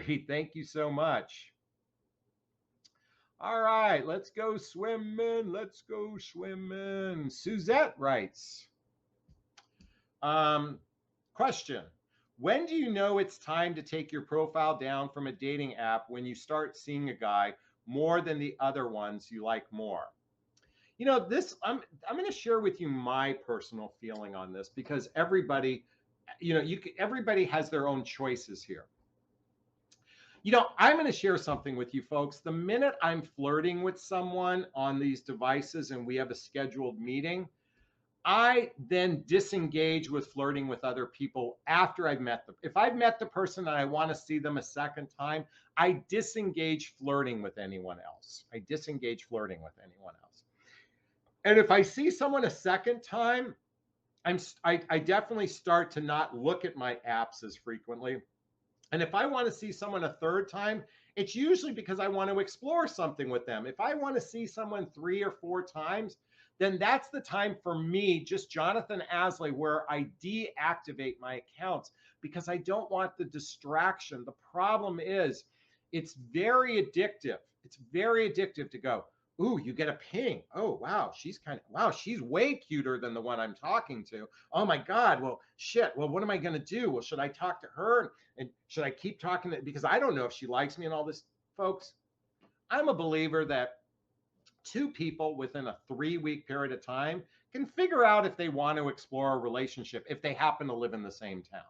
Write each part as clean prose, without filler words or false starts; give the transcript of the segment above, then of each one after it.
Agreed. Thank you so much. All right, let's go swimming. Let's go swimming. Suzette writes, question. When do you know it's time to take your profile down from a dating app when you start seeing a guy more than the other ones you like more? You know, this I'm going to share with you my personal feeling on this because everybody, everybody has their own choices here. I'm going to share something with you folks. The minute I'm flirting with someone on these devices and we have a scheduled meeting, I then disengage with flirting with other people after I've met them. If I've met the person and I want to see them a second time, I disengage flirting with anyone else. I disengage flirting with anyone else. And if I see someone a second time, I definitely start to not look at my apps as frequently. And if I want to see someone a third time, it's usually because I want to explore something with them. If I want to see someone 3 or 4 times, then that's the time for me, just Jonathon Aslay, where I deactivate my accounts because I don't want the distraction. The problem is it's very addictive. It's very addictive to go, ooh, you get a ping. Oh, wow, she's way cuter than the one I'm talking to. Oh my God, well, shit. Well, what am I going to do? Well, should I talk to her? And should I keep talking because I don't know if she likes me and all this? Folks, I'm a believer that 2 people within a 3-week period of time can figure out if they want to explore a relationship if they happen to live in the same town.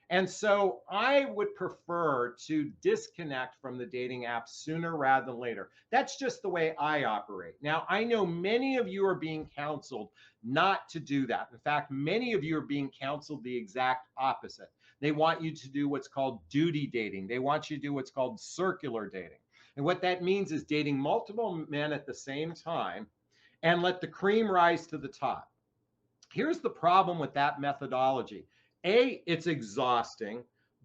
And so I would prefer to disconnect from the dating apps sooner rather than later. That's just the way I operate. Now, I know many of you are being counseled not to do that. In fact, many of you are being counseled the exact opposite. They want you to do what's called duty dating. They want you to do what's called circular dating. And what that means is dating multiple men at the same time and let the cream rise to the top. Here's the problem with that methodology. A, it's exhausting.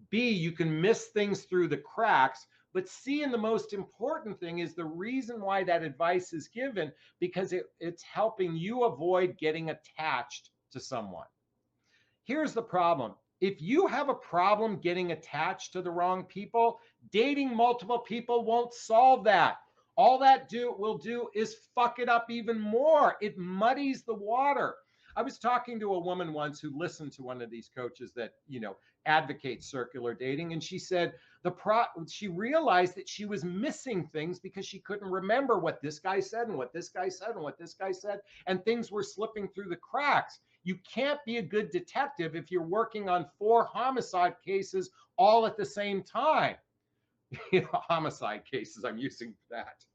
B, you can miss things through the cracks. But C, and the most important thing is the reason why that advice is given, because it's helping you avoid getting attached to someone. Here's the problem. If you have a problem getting attached to the wrong people, dating multiple people won't solve that. All that will do is fuck it up even more. It muddies the water. I was talking to a woman once who listened to one of these coaches that, advocates circular dating. And she said she realized that she was missing things because she couldn't remember what this guy said and what this guy said and what this guy said. And things were slipping through the cracks. You can't be a good detective if you're working on 4 homicide cases all at the same time. Homicide cases, I'm using that.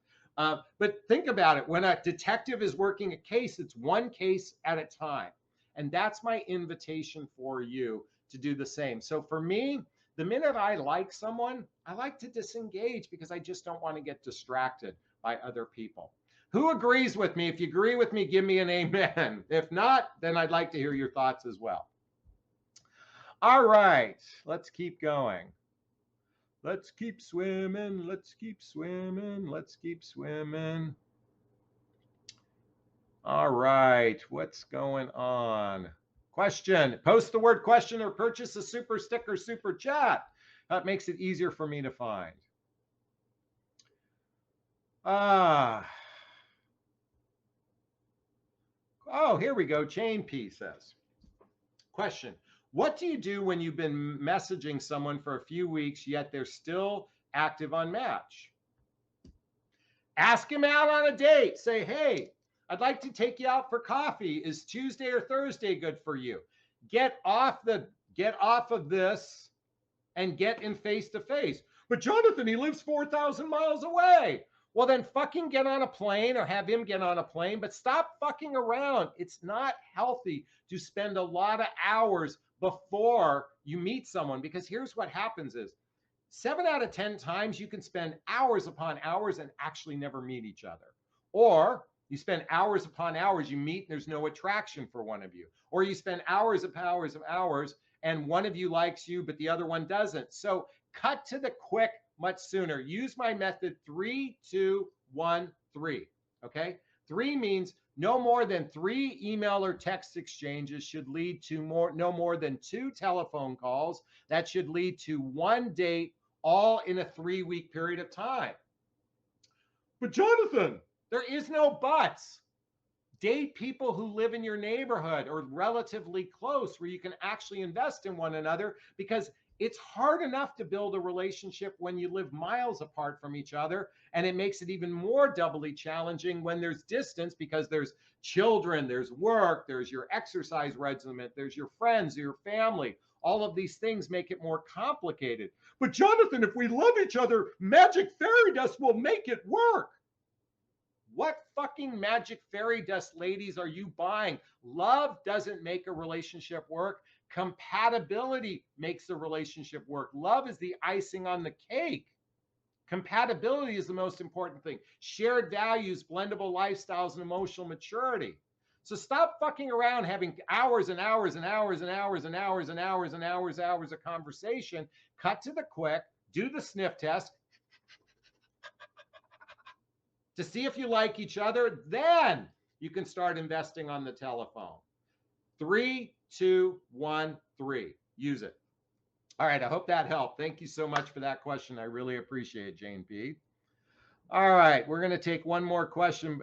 But think about it. When a detective is working a case, it's one case at a time. And that's my invitation for you to do the same. So for me, the minute I like someone, I like to disengage because I just don't want to get distracted by other people. Who agrees with me? If you agree with me, give me an amen. If not, then I'd like to hear your thoughts as well. All right, let's keep going. Let's keep swimming. Let's keep swimming. Let's keep swimming. All right. What's going on? Question. Post the word question or purchase a super sticker, super chat. That makes it easier for me to find. Oh, here we go. Chain P says. Question. What do you do when you've been messaging someone for a few weeks, yet they're still active on Match? Ask him out on a date. Say, hey, I'd like to take you out for coffee. Is Tuesday or Thursday good for you? Get off of this and get in face-to-face. But Jonathon, he lives 4,000 miles away. Well, then fucking get on a plane or have him get on a plane, but stop fucking around. It's not healthy to spend a lot of hours before you meet someone, because here's what happens is 7 out of 10 times you can spend hours upon hours and actually never meet each other. Or you spend hours upon hours, you meet, and there's no attraction for one of you. Or you spend hours of hours of hours and one of you likes you, but the other one doesn't. So cut to the quick much sooner. Use my method 3, 2, 1, 3. Okay? 3 means no more than 3 email or text exchanges should lead to no more than 2 telephone calls. That should lead to 1 date all in a 3-week period of time. But Jonathan, there is no buts. Date people who live in your neighborhood or relatively close where you can actually invest in one another, because it's hard enough to build a relationship when you live miles apart from each other. And it makes it even more doubly challenging when there's distance, because there's children, there's work, there's your exercise regimen, there's your friends, your family. All of these things make it more complicated. But Jonathan, if we love each other, magic fairy dust will make it work. What fucking magic fairy dust, ladies, are you buying? Love doesn't make a relationship work. Compatibility makes the relationship work. Love is the icing on the cake. Compatibility is the most important thing. Shared values, blendable lifestyles, and emotional maturity. So stop fucking around having hours and hours and hours and hours and hours and hours and hours of conversation. Cut to the quick, do the sniff test, to see if you like each other, then you can start investing on the telephone. 3, 2, 1, 3. Use it. All right, I hope that helped. Thank you so much for that question. I really appreciate it, Jane P. All right, we're going to take one more question.